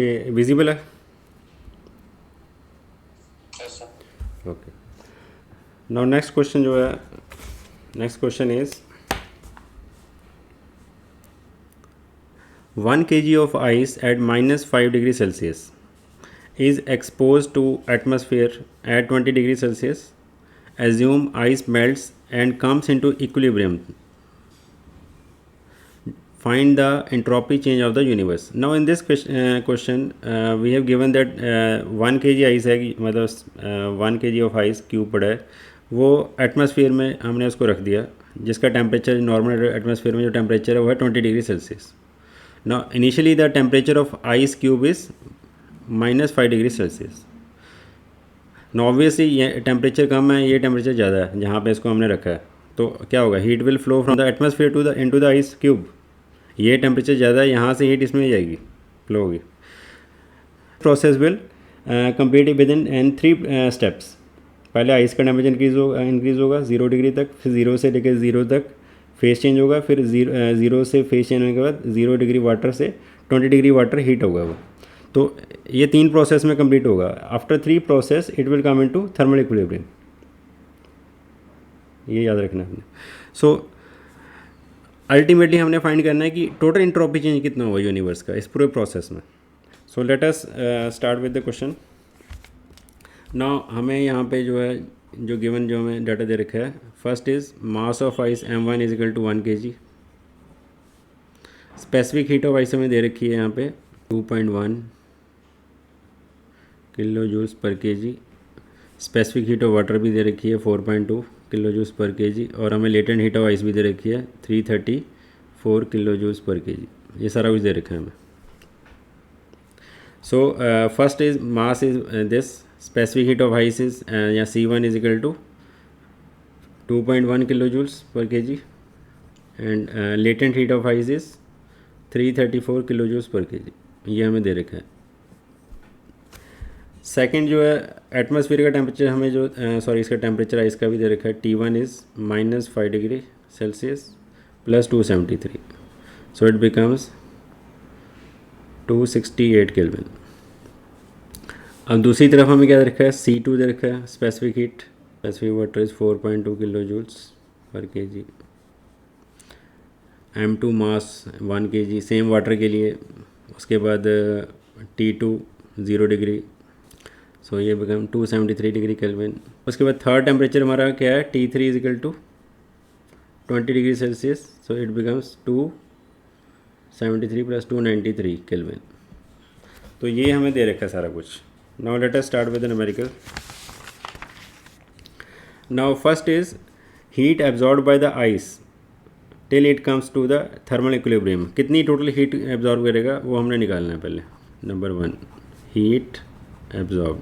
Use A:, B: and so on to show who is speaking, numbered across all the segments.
A: Okay, visible है? Okay, now next question जो है, next question is 1 kg of ice at -5 degrees Celsius is exposed to atmosphere at 20 degrees Celsius. Assume ice melts and comes into equilibrium. Find the entropy change of the universe. Now in this question we have given that 1 kg ice है, मतलब 1 kg of ice cube पड़ा है, वो atmosphere में हमने उसको रख दिया, जिसका टेम्परेचर नॉर्मल एटमॉस्फेयर में जो टेम्परेचर है वो है 20 degree Celsius. Now initially the temperature of ice cube is -5 degree Celsius. Now obviously ये टेम्परेचर कम है, ये टेम्परेचर ज़्यादा है जहाँ पे इसको हमने रखा है, तो क्या होगा, heat will flow from the atmosphere to the into the ice cube. ये टेम्परेचर ज़्यादा है, यहाँ से हीट इसमें जाएगी, फ्लो होगी. Process will complete within 3 steps. पहले आइस का टेम्परेचर इंक्रीज़ होगा 0 डिग्री तक, फिर 0 से लेकर 0 तक फेस चेंज होगा, फिर 0 से फेस चेंज होने के बाद 0 डिग्री वाटर से 20 डिग्री वाटर हीट होगा वो. तो ये 3 प्रोसेस में कंप्लीट होगा. After 3 process it will come into thermal equilibrium. ये याद रखना है. सो अल्टीमेटली हमने फाइंड करना है कि टोटल एंट्रोपी चेंज कितना होगा यूनिवर्स का इस पूरे प्रोसेस में. So let us start with the question. Now हमें यहाँ पे जो है जो गिवन जो हमें डाटा दे रखा है, first is mass of ice m1 is equal to 1 kg. Specific heat of ice हमें दे रखी है यहाँ पे 2.1 kilo joules per kg. Specific heat of water भी दे रखी है 4.2 किलो जूल्स पर kg, और हमें लेटेंट हीट ऑफ आइस भी दे रखी है 334 किलो जूल्स पर kg. ये सारा कुछ दे रखा है हमें. So first is mass is this. Specific heat of ice is C1 is equal to 2.1 kilojoules per kg, and latent heat of ice is 334 kilojoules per kg. ये हमें दे रखा है. सेकंड जो है एटमॉस्फेयर का टेम्परेचर हमें जो इसका टेम्परेचर आइस का भी दे रखा है. T1 is -5 degree Celsius plus 273, so it becomes 268 kelvin. अब दूसरी तरफ हमें क्या दे रखा है, C2 दे रखा है. Specific heat, specific water is 4.2 kilo joules per kg. M2 mass 1 kg same water के लिए. उसके बाद T2 0 डिग्री, सो ये बिकम 273 डिग्री केल्विन. उसके बाद थर्ड टेम्परेचर हमारा क्या है, T3 is equal to 20 degree Celsius, so it becomes 273 plus 293 kelvin. तो ये हमें दे रखा है सारा कुछ. Now let us start with the numerical. Now first is heat absorbed by the ice till it comes to the thermal equilibrium. कितनी total heat absorb करेगा वो हमने निकालना है पहले. Number 1, heat absorb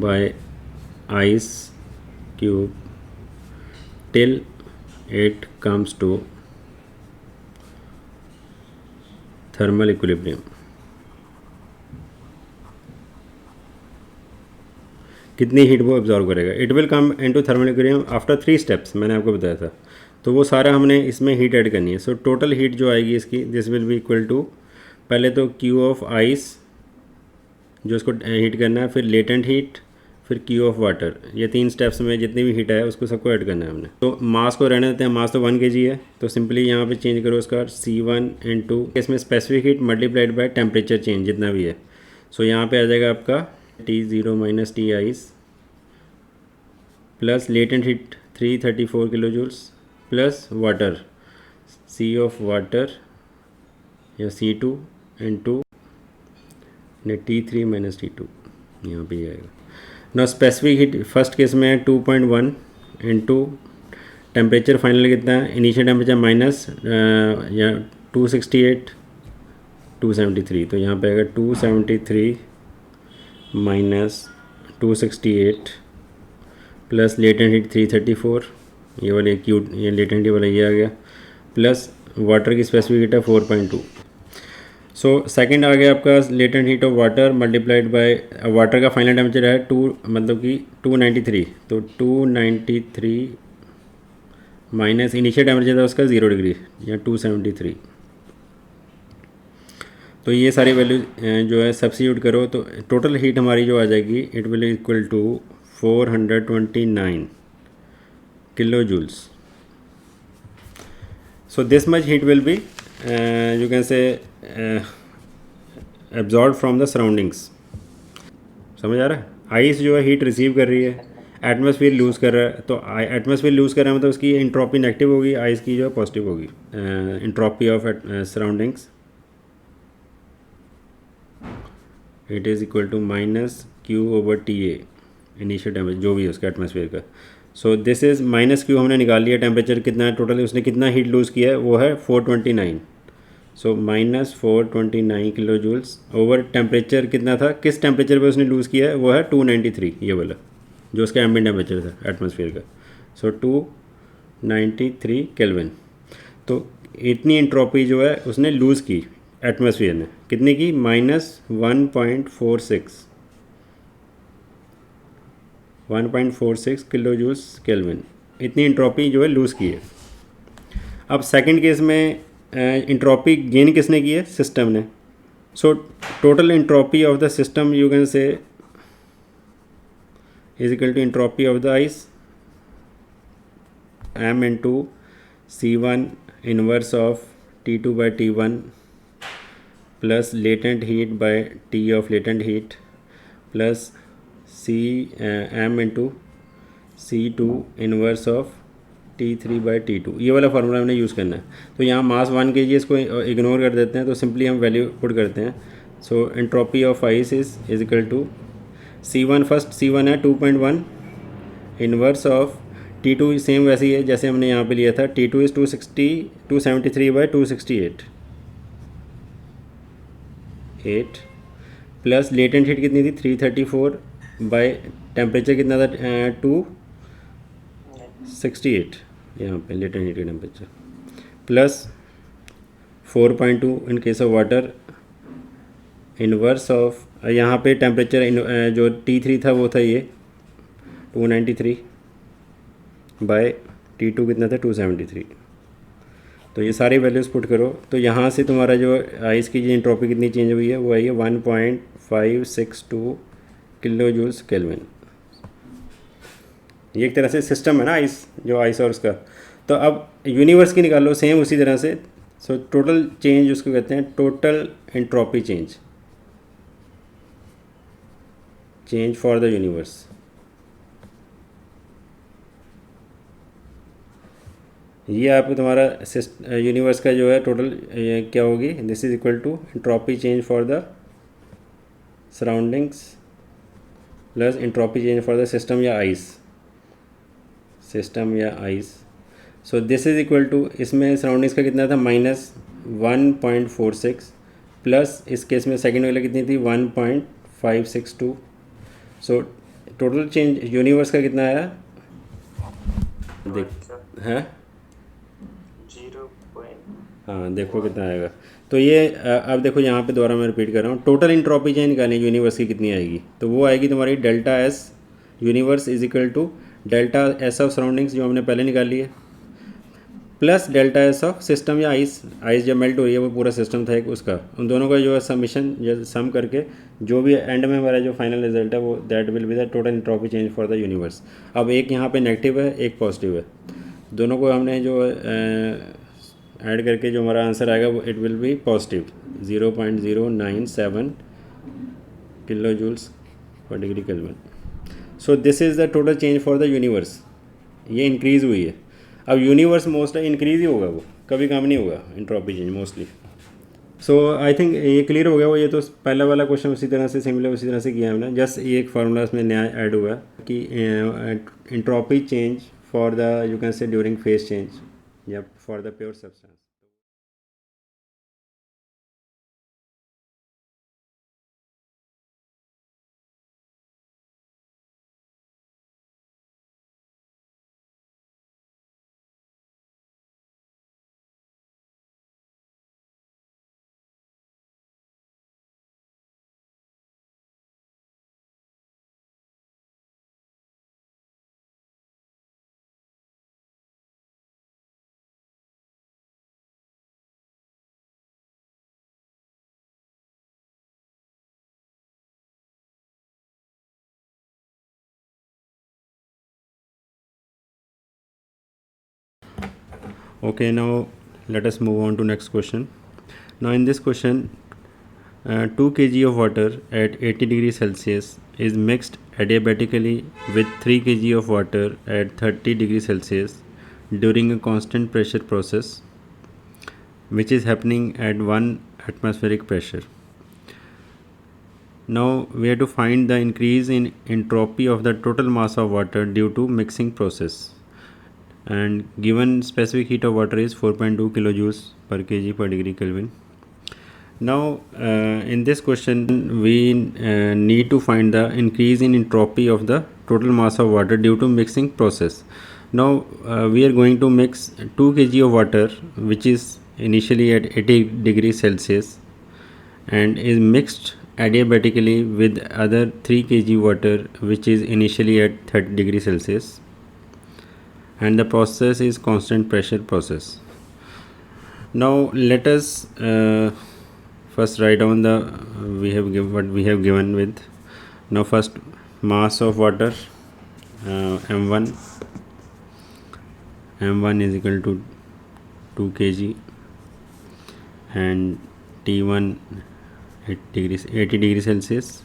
A: by ice cube till it comes to thermal equilibrium. कितनी heat वो absorb करेगा. It will come into thermal equilibrium after 3 steps, मैंने आपको बताया था. तो वो सारा हमने इसमें हीट ऐड करनी है. सो टोटल हीट जो आएगी इसकी, this will be equal to, पहले तो क्यू ऑफ आइस जो इसको हीट करना है, फिर लेटेंट हीट, फिर क्यू ऑफ वाटर. ये 3 स्टेप्स में जितनी भी हीट है उसको सबको ऐड करना है हमने. तो मास को रहने देते हैं. मास तो 1 kg है, तो सिंपली यहाँ पे चेंज करो उसका C1 इंटू इसमें specific heat multiplied by temperature change जितना भी है. सो यहाँ पे आ जाएगा आपका T0 minus T ice plus latent heat 334 kilo joules plus water C of water या C2 into T3 minus T2 यहाँ पे आएगा. ना स्पेसिफिक हीट फर्स्ट केस में है 2.1 इंटू टेम्परेचर फाइनल कितना है, इनिशियल टेम्परेचर माइनस या 268 273, तो यहाँ पे आएगा 273 माइनस 268 प्लस लेटेंट हीट 334, ये वाले क्यूट ये लेटेंट हीट वाला ये आ गया, प्लस वाटर की स्पेसिफिक हीट है 4.2. सो सेकंड आ गया आपका latent heat of water multiplied by water का फाइनल टेम्परेचर है 2 मतलब कि 293, तो 293 माइनस इनिशियल टेम्परेचर था उसका 0 डिग्री या 273. तो ये सारी वैल्यू जो है सब्स्टिट्यूट करो तो टोटल हीट हमारी जो आ जाएगी it will equal to 429 kilo joules. So this much heat will be you can say absorbed from the surroundings. समझ आ रहा है. आइस जो है हीट रिसीव कर रही है, एटमॉस्फेयर लूज़ कर रहा है, तो एटमॉस्फेयर लूज़ कर रहा है मतलब उसकी इंट्रॉपी नेगेटिव होगी, आइस की जो है पॉजिटिव होगी. Entropy of surroundings it is equal to minus Q over T a initial temperature जो भी है उसका एटमॉस्फेयर का. So this is minus Q हमने निकाल लिया. टेम्परेचर कितना है टोटल, उसने कितना हीट लूज़ किया है वो है 429. So minus 429 kilo joules over temperature कितना था, किस टेम्परेचर पे उसने लूज़ किया है वो है 293, ये वाला जो उसका एम्बिएंट टेम्परेचर था एटमॉस्फेयर का. सो 293 केल्विन. तो इतनी इंट्रॉपी जो है उसने लूज़ की एटमॉस्फेयर ने, कितने की, -1.46 1.46 किलो जूल्स केल्विन. इतनी इंट्रॉपी जो है लूज़ की है. अब सेकंड केस में इंट्रॉपी गेन किसने की है, सिस्टम ने. So total entropy of the system you can say is equal to entropy of the ice m into C1 inverse of T2 by T1 plus latent heat by T of latent heat plus m into C2 inverse of T3 by T2. ये वाला formula हमने use करना है. तो यहाँ मास 1 kg इसको ignore कर देते हैं, तो सिंपली हम वैल्यू पुट करते हैं. So entropy of ice is equal to C1, first C1 है 2.1 इनवर्स ऑफ T2 सेम वैसे ही है जैसे हमने यहाँ पे लिया था. T2 is 273 by 268 8 plus latent heat कितनी थी 334 बाई टेम्परेचर कितना था 268 यहाँ पे लेटेंट हीट का temperature plus 4.2 in case of water inverse of यहाँ पे टेम्परेचर जो T3 था वो था ये 293 बाय T2 कितना था 273. तो ये सारी वैल्यूज़ पुट करो तो यहाँ से तुम्हारा जो आइस की जो एंट्रोपी कितनी चेंज हुई है वो आई है 1.562 किलो जूल्स केल्विन. ये एक तरह से सिस्टम है ना आइस, जो आइस और उसका. तो अब यूनिवर्स की निकालो सेम उसी तरह से. सो टोटल चेंज उसको कहते हैं total entropy change for the universe. ये आपको तुम्हारा यूनिवर्स का जो है टोटल क्या होगी, this is equal to entropy change for the surroundings plus entropy change for the system या ice. So this is equal to, इसमें सराउंडिंग्स का कितना था -1.46 प्लस इस केस में सेकेंड वाला कितनी थी 1.562. सो टोटल चेंज यूनिवर्स का कितना आया देख है. हाँ देखो कितना आएगा. तो ये अब देखो यहाँ पे दोबारा मैं रिपीट कर रहा हूँ. टोटल इंट्रॉपी चेंज निकालनी यूनिवर्स की कितनी आएगी, तो वो आएगी तुम्हारी delta S universe is equal to delta S of surroundings जो हमने पहले निकाली है plus delta S of system या आइस जब मेल्ट हो रही है वो पूरा सिस्टम था एक उसका, उन दोनों का जो है समिशन सम करके जो भी एंड में हमारा जो फाइनल रिजल्ट है वो that will be the total entropy change for the universe. अब एक यहाँ पे नेगेटिव है एक पॉजिटिव है, दोनों को हमने जो ऐड करके जो हमारा आंसर आएगा वो it will be positive 0.097 kilo joules per degree kelvin. So this is the total change for the universe. ये इंक्रीज़ हुई है. अब यूनिवर्स मोस्टली इंक्रीज़ ही होगा, वो कभी कम नहीं होगा entropy change mostly. So I think ये क्लियर हो गया. वो ये तो पहला वाला क्वेश्चन उसी तरह से सिमिलर उसी तरह से किया हमने, जस्ट ये एक फार्मूला उसमें नया ऐड हुआ है कि entropy change for the you can say during phase change या for the pure substance. Okay, now let us move on to next question. Now in this question, 2 kg of water at 80 degrees Celsius is mixed adiabatically with 3 kg of water at 30 degrees Celsius during a constant pressure process which is happening at 1 atmospheric pressure. Now we have to find the increase in entropy of the total mass of water due to mixing process, and given specific heat of water is 4.2 kilojoules per kg per degree Kelvin. Now in this question we need to find the increase in entropy of the total mass of water due to mixing process. Now we are going to mix 2 kg of water which is initially at 80 degrees Celsius and is mixed adiabatically with other 3 kg water which is initially at 30 degrees Celsius, and the process is constant pressure process. Now let us first write down the what we have given with. Now first, mass of water m1 is equal to 2 kg and T1 80 degrees Celsius,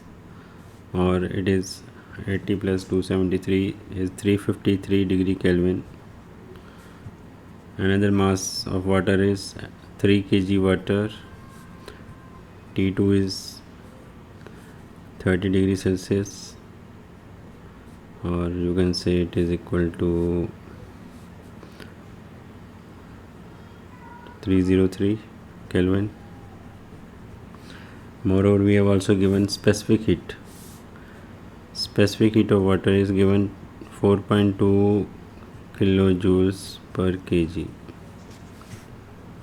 A: or it is 80 plus 273 is 353 degree Kelvin. Another mass of water is 3 kg water, T2 is 30 degrees Celsius, or you can say it is equal to 303 Kelvin. Moreover, we have also given specific heat. Specific heat of water is given 4.2 kilojoules per kg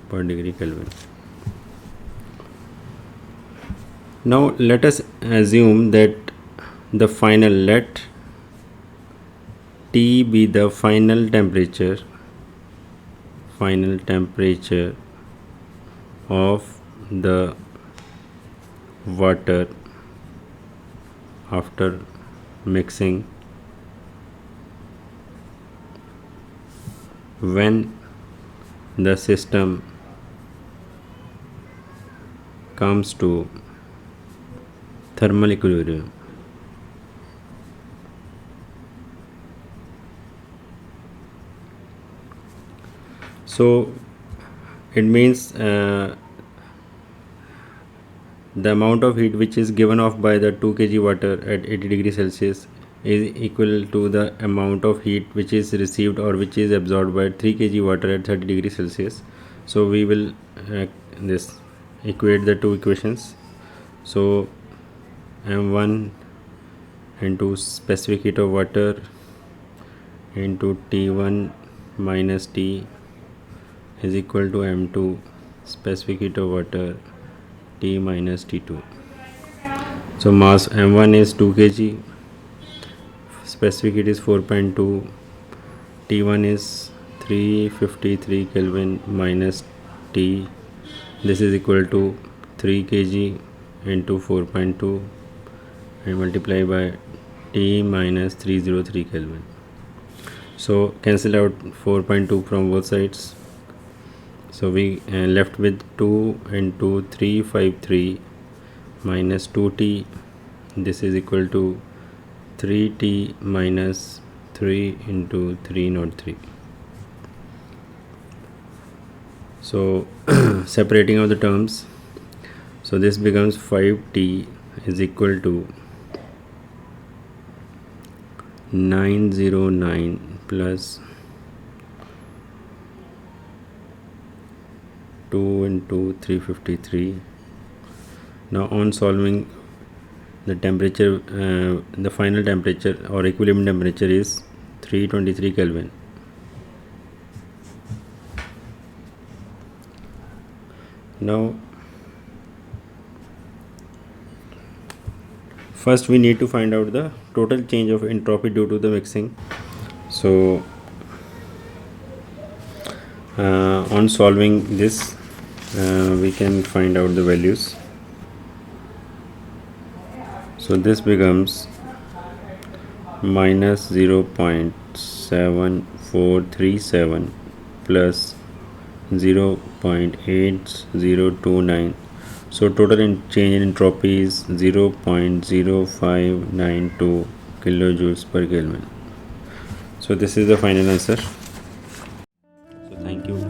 A: per degree Kelvin. Now let us assume that let T be the final temperature of the water after mixing when the system comes to thermal equilibrium. So it means the amount of heat which is given off by the 2 kg water at 80 degrees Celsius is equal to the amount of heat which is received or which is absorbed by 3 kg water at 30 degrees Celsius. So we will equate the two equations. So m1 into specific heat of water into T1 minus T is equal to m2 specific heat of water T minus T2. So mass m1 is 2 kg, specific heat is 4.2, T1 is 353 Kelvin minus T, this is equal to 3 kg into 4.2 and multiply by T minus 303 Kelvin. So cancel out 4.2 from both sides. So we left with 2 into 353 minus 2t, this is equal to 3t minus 3 into 303. So separating out the terms, so this becomes 5t is equal to 909 plus 2 into 353. Now on solving, the temperature, the final temperature or equilibrium temperature is 323 Kelvin. Now first we need to find out the total change of entropy due to the mixing. So on solving this we can find out the values. So this becomes minus 0.7437 plus 0.8029. So total change in entropy is 0.0592 kilojoules per Kelvin. So this is the final answer. So thank you.